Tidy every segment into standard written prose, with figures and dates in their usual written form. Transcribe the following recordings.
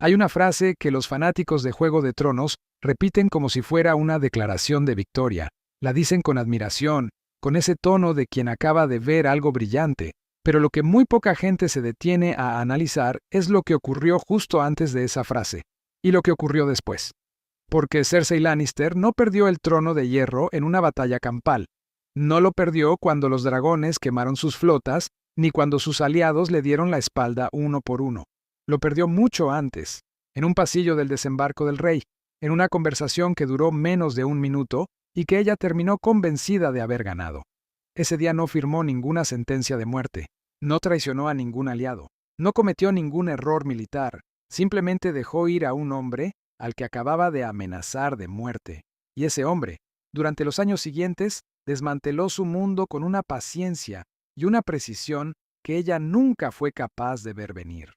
Hay una frase que los fanáticos de Juego de Tronos repiten como si fuera una declaración de victoria. La dicen con admiración, con ese tono de quien acaba de ver algo brillante, pero lo que muy poca gente se detiene a analizar es lo que ocurrió justo antes de esa frase, y lo que ocurrió después. Porque Cersei Lannister no perdió el trono de hierro en una batalla campal. No lo perdió cuando los dragones quemaron sus flotas, ni cuando sus aliados le dieron la espalda uno por uno. Lo perdió mucho antes, en un pasillo del desembarco del rey, en una conversación que duró menos de un minuto y que ella terminó convencida de haber ganado. Ese día no firmó ninguna sentencia de muerte, no traicionó a ningún aliado, no cometió ningún error militar, simplemente dejó ir a un hombre al que acababa de amenazar de muerte. Y ese hombre, durante los años siguientes, desmanteló su mundo con una paciencia y una precisión que ella nunca fue capaz de ver venir.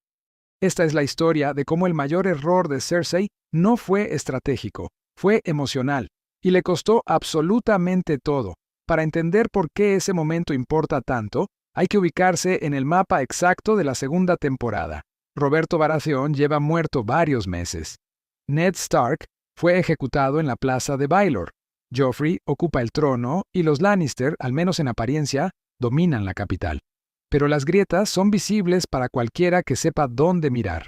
Esta es la historia de cómo el mayor error de Cersei no fue estratégico, fue emocional, y le costó absolutamente todo. Para entender por qué ese momento importa tanto, hay que ubicarse en el mapa exacto de la segunda temporada. Roberto Baratheon lleva muerto varios meses. Ned Stark fue ejecutado en la plaza de Baelor. Joffrey ocupa el trono y los Lannister, al menos en apariencia, dominan la capital. Pero las grietas son visibles para cualquiera que sepa dónde mirar.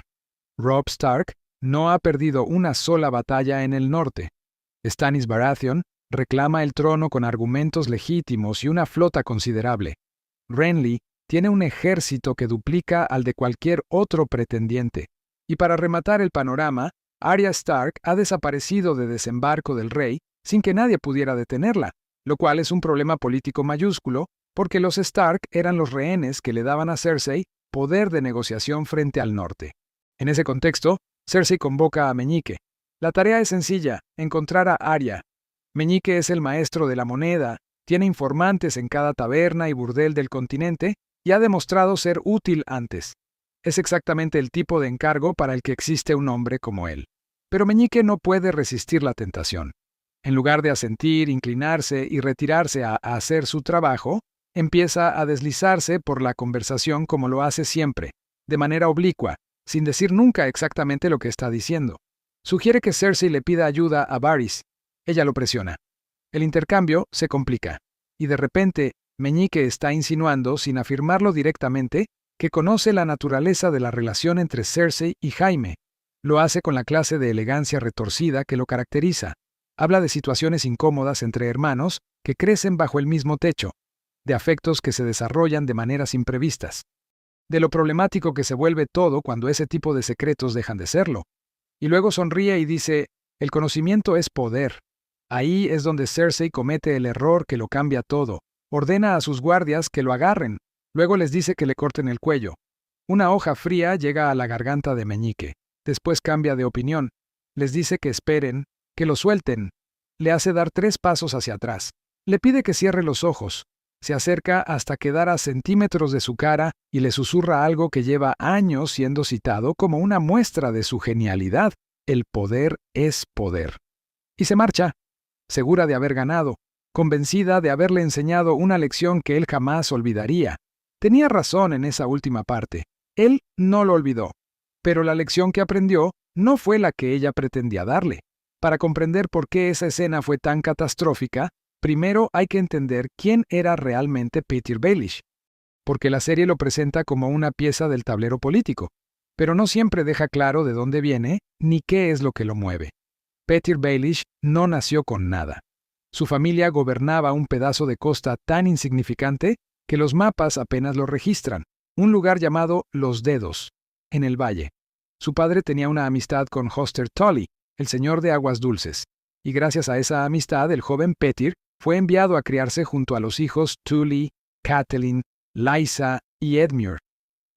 Robb Stark no ha perdido una sola batalla en el norte. Stannis Baratheon reclama el trono con argumentos legítimos y una flota considerable. Renly tiene un ejército que duplica al de cualquier otro pretendiente. Y para rematar el panorama, Arya Stark ha desaparecido de Desembarco del Rey sin que nadie pudiera detenerla, lo cual es un problema político mayúsculo, porque los Stark eran los rehenes que le daban a Cersei poder de negociación frente al norte. En ese contexto, Cersei convoca a Meñique. La tarea es sencilla, encontrar a Arya. Meñique es el maestro de la moneda, tiene informantes en cada taberna y burdel del continente y ha demostrado ser útil antes. Es exactamente el tipo de encargo para el que existe un hombre como él. Pero Meñique no puede resistir la tentación. En lugar de asentir, inclinarse y retirarse a hacer su trabajo, empieza a deslizarse por la conversación como lo hace siempre, de manera oblicua, sin decir nunca exactamente lo que está diciendo. Sugiere que Cersei le pida ayuda a Varys. Ella lo presiona. El intercambio se complica, y de repente Meñique está insinuando, sin afirmarlo directamente, que conoce la naturaleza de la relación entre Cersei y Jaime. Lo hace con la clase de elegancia retorcida que lo caracteriza. Habla de situaciones incómodas entre hermanos que crecen bajo el mismo techo, de afectos que se desarrollan de maneras imprevistas, de lo problemático que se vuelve todo cuando ese tipo de secretos dejan de serlo. Y luego sonríe y dice, el conocimiento es poder. Ahí es donde Cersei comete el error que lo cambia todo. Ordena a sus guardias que lo agarren, luego les dice que le corten el cuello. Una hoja fría llega a la garganta de Meñique. Después cambia de opinión. Les dice que esperen, que lo suelten. Le hace dar 3 pasos hacia atrás. Le pide que cierre los ojos. Se acerca hasta quedar a centímetros de su cara y le susurra algo que lleva años siendo citado como una muestra de su genialidad. El poder es poder. Y se marcha, segura de haber ganado, convencida de haberle enseñado una lección que él jamás olvidaría. Tenía razón en esa última parte. Él no lo olvidó. Pero la lección que aprendió no fue la que ella pretendía darle. Para comprender por qué esa escena fue tan catastrófica, primero hay que entender quién era realmente Petyr Baelish, porque la serie lo presenta como una pieza del tablero político, pero no siempre deja claro de dónde viene ni qué es lo que lo mueve. Petyr Baelish no nació con nada. Su familia gobernaba un pedazo de costa tan insignificante que los mapas apenas lo registran, un lugar llamado Los Dedos, en el valle. Su padre tenía una amistad con Hoster Tully, el señor de aguas dulces, y gracias a esa amistad el joven Petyr fue enviado a criarse junto a los hijos Tully, Catelyn, Lysa y Edmure.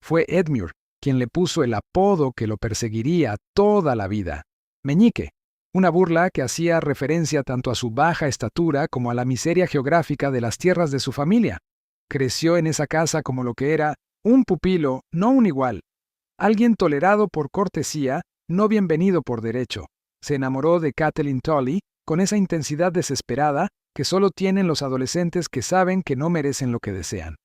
Fue Edmure quien le puso el apodo que lo perseguiría toda la vida, Meñique, una burla que hacía referencia tanto a su baja estatura como a la miseria geográfica de las tierras de su familia. Creció en esa casa como lo que era un pupilo, no un igual, alguien tolerado por cortesía, no bienvenido por derecho. Se enamoró de Catelyn Tully con esa intensidad desesperada que solo tienen los adolescentes que saben que no merecen lo que desean.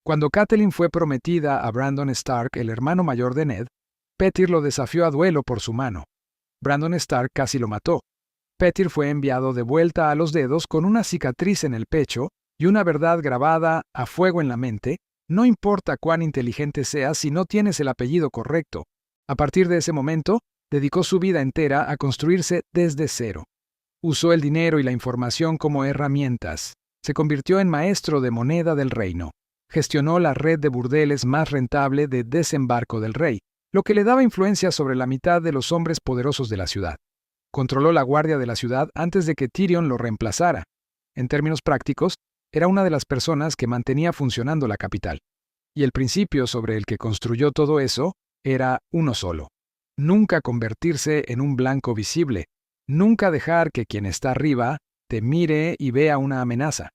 Cuando Catelyn fue prometida a Brandon Stark, el hermano mayor de Ned, Petyr lo desafió a duelo por su mano. Brandon Stark casi lo mató. Petyr fue enviado de vuelta a los dedos con una cicatriz en el pecho y una verdad grabada a fuego en la mente: no importa cuán inteligente seas si no tienes el apellido correcto. A partir de ese momento, dedicó su vida entera a construirse desde cero. Usó el dinero y la información como herramientas. Se convirtió en maestro de moneda del reino. Gestionó la red de burdeles más rentable de Desembarco del Rey, lo que le daba influencia sobre la mitad de los hombres poderosos de la ciudad. Controló la guardia de la ciudad antes de que Tyrion lo reemplazara. En términos prácticos, era una de las personas que mantenía funcionando la capital. Y el principio sobre el que construyó todo eso era uno solo: nunca convertirse en un blanco visible, nunca dejar que quien está arriba te mire y vea una amenaza.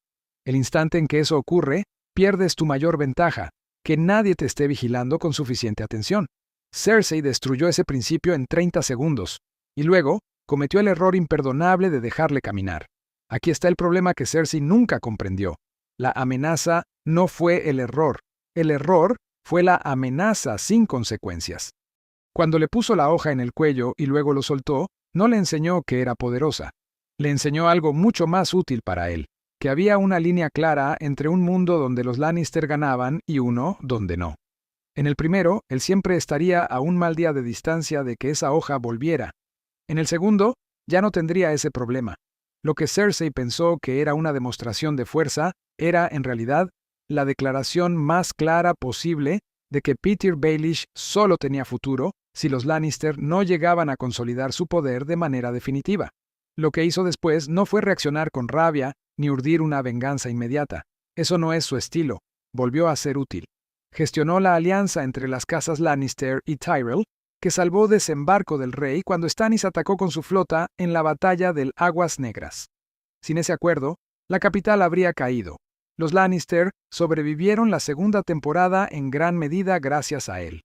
El instante en que eso ocurre, pierdes tu mayor ventaja: que nadie te esté vigilando con suficiente atención. Cersei destruyó ese principio en 30 segundos, y luego cometió el error imperdonable de dejarle caminar. Aquí está el problema que Cersei nunca comprendió. La amenaza no fue el error fue la amenaza sin consecuencias. Cuando le puso la hoja en el cuello y luego lo soltó, no le enseñó que era poderosa. Le enseñó algo mucho más útil para él: que había una línea clara entre un mundo donde los Lannister ganaban y uno donde no. En el primero, él siempre estaría a un mal día de distancia de que esa hoja volviera. En el segundo, ya no tendría ese problema. Lo que Cersei pensó que era una demostración de fuerza era, en realidad, la declaración más clara posible de que Petyr Baelish solo tenía futuro si los Lannister no llegaban a consolidar su poder de manera definitiva. Lo que hizo después no fue reaccionar con rabia ni urdir una venganza inmediata. Eso no es su estilo. Volvió a ser útil. Gestionó la alianza entre las casas Lannister y Tyrell, que salvó Desembarco del Rey cuando Stannis atacó con su flota en la batalla del Aguas Negras. Sin ese acuerdo, la capital habría caído. Los Lannister sobrevivieron la segunda temporada en gran medida gracias a él.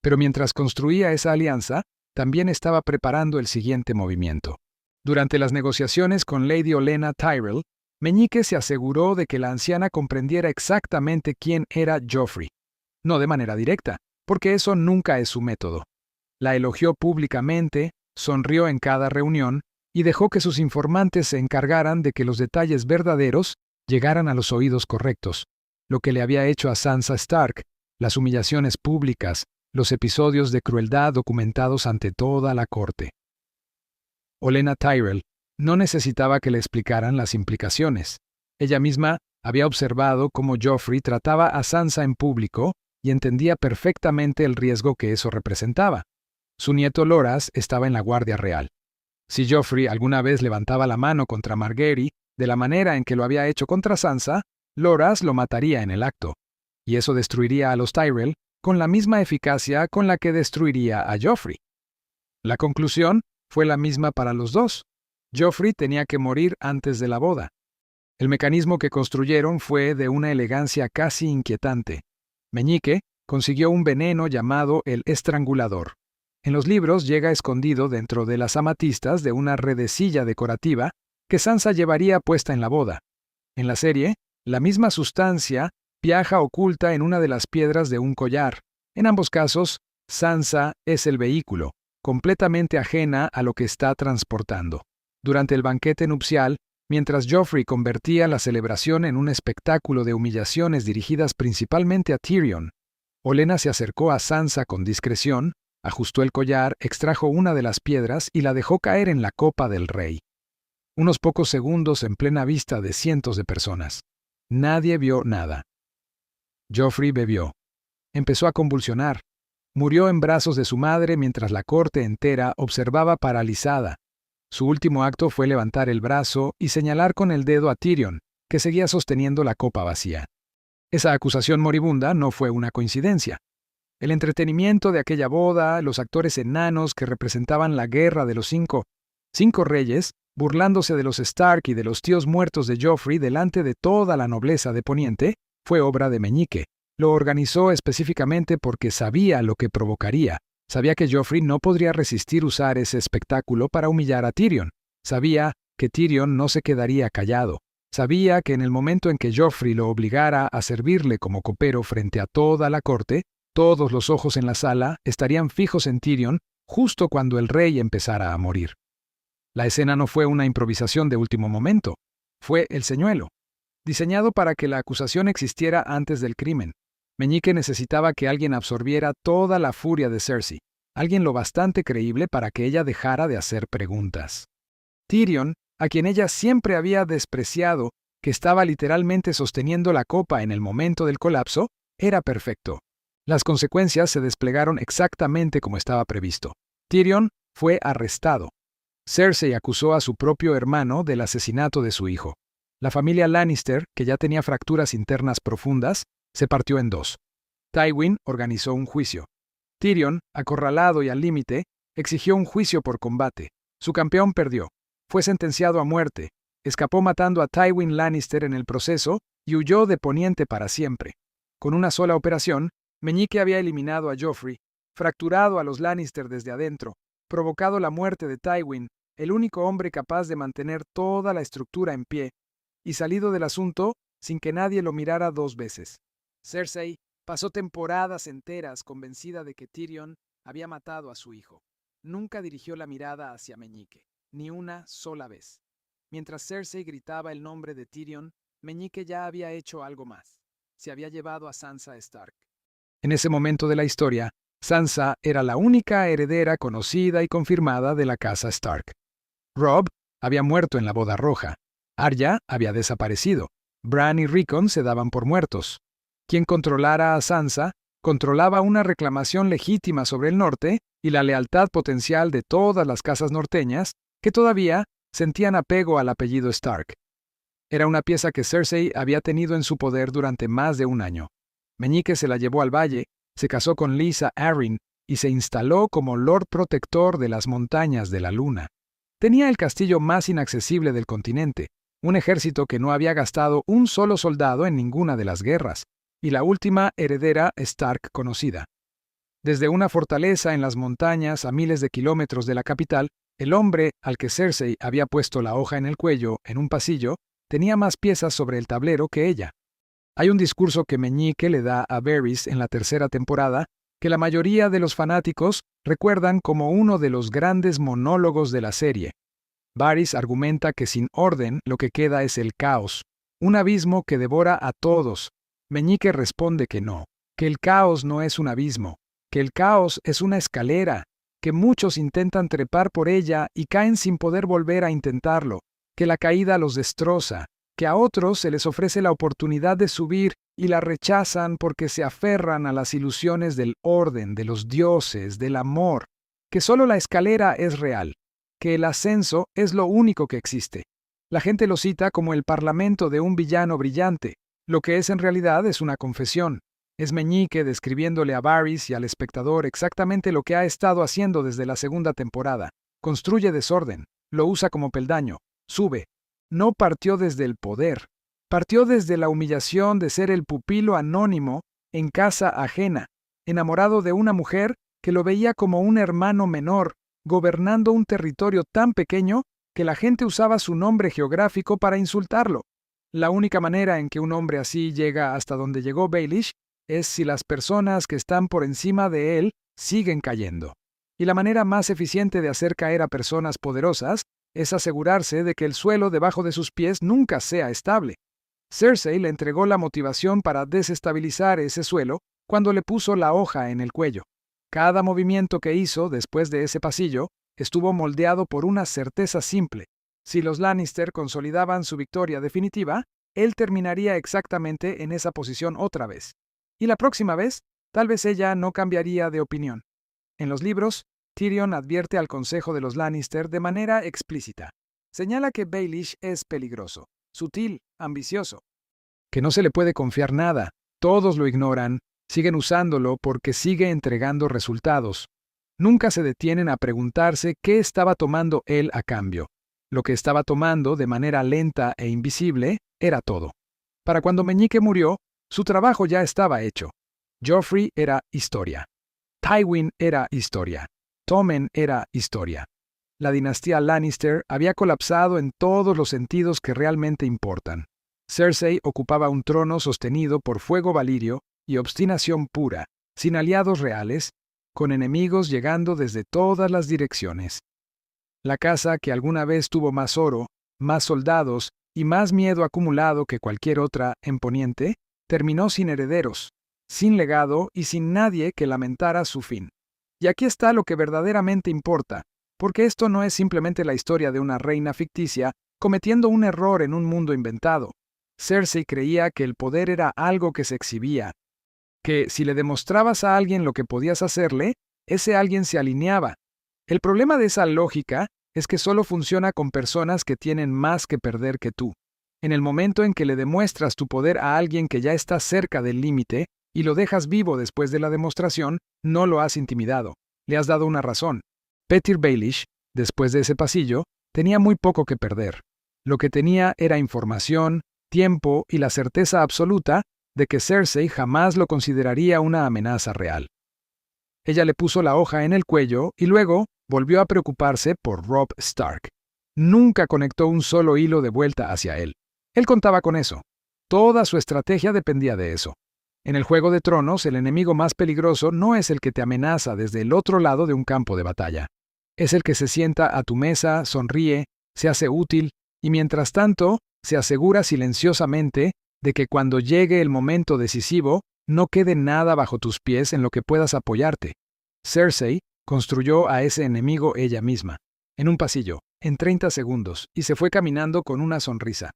Pero mientras construía esa alianza, también estaba preparando el siguiente movimiento. Durante las negociaciones con Lady Olenna Tyrell, Meñique se aseguró de que la anciana comprendiera exactamente quién era Joffrey. No de manera directa, porque eso nunca es su método. La elogió públicamente, sonrió en cada reunión y dejó que sus informantes se encargaran de que los detalles verdaderos llegaran a los oídos correctos: lo que le había hecho a Sansa Stark, las humillaciones públicas, los episodios de crueldad documentados ante toda la corte. Olenna Tyrell no necesitaba que le explicaran las implicaciones. Ella misma había observado cómo Joffrey trataba a Sansa en público y entendía perfectamente el riesgo que eso representaba. Su nieto Loras estaba en la Guardia Real. Si Joffrey alguna vez levantaba la mano contra Margaery de la manera en que lo había hecho contra Sansa, Loras lo mataría en el acto. Y eso destruiría a los Tyrell con la misma eficacia con la que destruiría a Joffrey. La conclusión fue la misma para los dos. Joffrey tenía que morir antes de la boda. El mecanismo que construyeron fue de una elegancia casi inquietante. Meñique consiguió un veneno llamado el estrangulador. En los libros llega escondido dentro de las amatistas de una redecilla decorativa que Sansa llevaría puesta en la boda. En la serie, la misma sustancia viaja oculta en una de las piedras de un collar. En ambos casos, Sansa es el vehículo, completamente ajena a lo que está transportando. Durante el banquete nupcial, mientras Joffrey convertía la celebración en un espectáculo de humillaciones dirigidas principalmente a Tyrion, Olenna se acercó a Sansa con discreción, ajustó el collar, extrajo una de las piedras y la dejó caer en la copa del rey. Unos pocos segundos en plena vista de cientos de personas. Nadie vio nada. Joffrey bebió. Empezó a convulsionar. Murió en brazos de su madre mientras la corte entera observaba paralizada. Su último acto fue levantar el brazo y señalar con el dedo a Tyrion, que seguía sosteniendo la copa vacía. Esa acusación moribunda no fue una coincidencia. El entretenimiento de aquella boda, los actores enanos que representaban la guerra de los cinco reyes, burlándose de los Stark y de los tíos muertos de Joffrey delante de toda la nobleza de Poniente, fue obra de Meñique. Lo organizó específicamente porque sabía lo que provocaría. Sabía que Joffrey no podría resistir usar ese espectáculo para humillar a Tyrion. Sabía que Tyrion no se quedaría callado. Sabía que en el momento en que Joffrey lo obligara a servirle como copero frente a toda la corte, Todos los ojos en la sala estarían fijos en Tyrion justo cuando el rey empezara a morir. La escena no fue una improvisación de último momento, fue el señuelo, diseñado para que la acusación existiera antes del crimen. Meñique necesitaba que alguien absorbiera toda la furia de Cersei, alguien lo bastante creíble para que ella dejara de hacer preguntas. Tyrion, a quien ella siempre había despreciado, que estaba literalmente sosteniendo la copa en el momento del colapso, era perfecto. Las consecuencias se desplegaron exactamente como estaba previsto. Tyrion fue arrestado. Cersei acusó a su propio hermano del asesinato de su hijo. La familia Lannister, que ya tenía fracturas internas profundas, se partió en dos. Tywin organizó un juicio. Tyrion, acorralado y al límite, exigió un juicio por combate. Su campeón perdió. Fue sentenciado a muerte. Escapó matando a Tywin Lannister en el proceso y huyó de Poniente para siempre. Con una sola operación, Meñique había eliminado a Joffrey, fracturado a los Lannister desde adentro, provocado la muerte de Tywin, el único hombre capaz de mantener toda la estructura en pie, y salido del asunto sin que nadie lo mirara dos veces. Cersei pasó temporadas enteras convencida de que Tyrion había matado a su hijo. Nunca dirigió la mirada hacia Meñique, ni una sola vez. Mientras Cersei gritaba el nombre de Tyrion, Meñique ya había hecho algo más. Se había llevado a Sansa Stark. En ese momento de la historia, Sansa era la única heredera conocida y confirmada de la casa Stark. Robb había muerto en la boda roja. Arya había desaparecido. Bran y Rickon se daban por muertos. Quien controlara a Sansa, controlaba una reclamación legítima sobre el norte y la lealtad potencial de todas las casas norteñas que todavía sentían apego al apellido Stark. Era una pieza que Cersei había tenido en su poder durante más de un año. Meñique se la llevó al valle, se casó con Lysa Arryn y se instaló como Lord Protector de las Montañas de la Luna. Tenía el castillo más inaccesible del continente, un ejército que no había gastado un solo soldado en ninguna de las guerras, y la última heredera Stark conocida. Desde una fortaleza en las montañas a miles de kilómetros de la capital, el hombre al que Cersei había puesto la hoja en el cuello en un pasillo tenía más piezas sobre el tablero que ella. Hay un discurso que Meñique le da a Varys en la tercera temporada que la mayoría de los fanáticos recuerdan como uno de los grandes monólogos de la serie. Varys argumenta que sin orden lo que queda es el caos, un abismo que devora a todos. Meñique responde que no, que el caos no es un abismo, que el caos es una escalera, que muchos intentan trepar por ella y caen sin poder volver a intentarlo, que la caída los destroza, que a otros se les ofrece la oportunidad de subir y la rechazan porque se aferran a las ilusiones del orden, de los dioses, del amor, que solo la escalera es real, que el ascenso es lo único que existe. La gente lo cita como el parlamento de un villano brillante. Lo que es en realidad es una confesión. Es Meñique describiéndole a Varys y al espectador exactamente lo que ha estado haciendo desde la segunda temporada. Construye desorden, lo usa como peldaño, sube. No partió desde el poder, partió desde la humillación de ser el pupilo anónimo en casa ajena, enamorado de una mujer que lo veía como un hermano menor, gobernando un territorio tan pequeño que la gente usaba su nombre geográfico para insultarlo. La única manera en que un hombre así llega hasta donde llegó Baelish es si las personas que están por encima de él siguen cayendo. Y la manera más eficiente de hacer caer a personas poderosas es asegurarse de que el suelo debajo de sus pies nunca sea estable. Cersei le entregó la motivación para desestabilizar ese suelo cuando le puso la hoja en el cuello. Cada movimiento que hizo después de ese pasillo estuvo moldeado por una certeza simple. Si los Lannister consolidaban su victoria definitiva, él terminaría exactamente en esa posición otra vez. Y la próxima vez, tal vez ella no cambiaría de opinión. En los libros, Tyrion advierte al Consejo de los Lannister de manera explícita. Señala que Baelish es peligroso, sutil, ambicioso. Que no se le puede confiar nada, todos lo ignoran, siguen usándolo porque sigue entregando resultados. Nunca se detienen a preguntarse qué estaba tomando él a cambio. Lo que estaba tomando de manera lenta e invisible era todo. Para cuando Meñique murió, su trabajo ya estaba hecho. Joffrey era historia. Tywin era historia. Tommen era historia. La dinastía Lannister había colapsado en todos los sentidos que realmente importan. Cersei ocupaba un trono sostenido por fuego valirio y obstinación pura, sin aliados reales, con enemigos llegando desde todas las direcciones. La casa que alguna vez tuvo más oro, más soldados y más miedo acumulado que cualquier otra en Poniente, terminó sin herederos, sin legado y sin nadie que lamentara su fin. Y aquí está lo que verdaderamente importa, porque esto no es simplemente la historia de una reina ficticia cometiendo un error en un mundo inventado. Cersei creía que el poder era algo que se exhibía, que si le demostrabas a alguien lo que podías hacerle, ese alguien se alineaba. El problema de esa lógica es que solo funciona con personas que tienen más que perder que tú. En el momento en que le demuestras tu poder a alguien que ya está cerca del límite y lo dejas vivo después de la demostración, no lo has intimidado. Le has dado una razón. Petyr Baelish, después de ese pasillo, tenía muy poco que perder. Lo que tenía era información, tiempo y la certeza absoluta de que Cersei jamás lo consideraría una amenaza real. Ella le puso la hoja en el cuello y luego volvió a preocuparse por Robb Stark. Nunca conectó un solo hilo de vuelta hacia él. Él contaba con eso. Toda su estrategia dependía de eso. En el Juego de Tronos, el enemigo más peligroso no es el que te amenaza desde el otro lado de un campo de batalla. Es el que se sienta a tu mesa, sonríe, se hace útil y mientras tanto se asegura silenciosamente de que cuando llegue el momento decisivo no quede nada bajo tus pies en lo que puedas apoyarte. Cersei construyó a ese enemigo ella misma, en un pasillo, en 30 segundos, y se fue caminando con una sonrisa.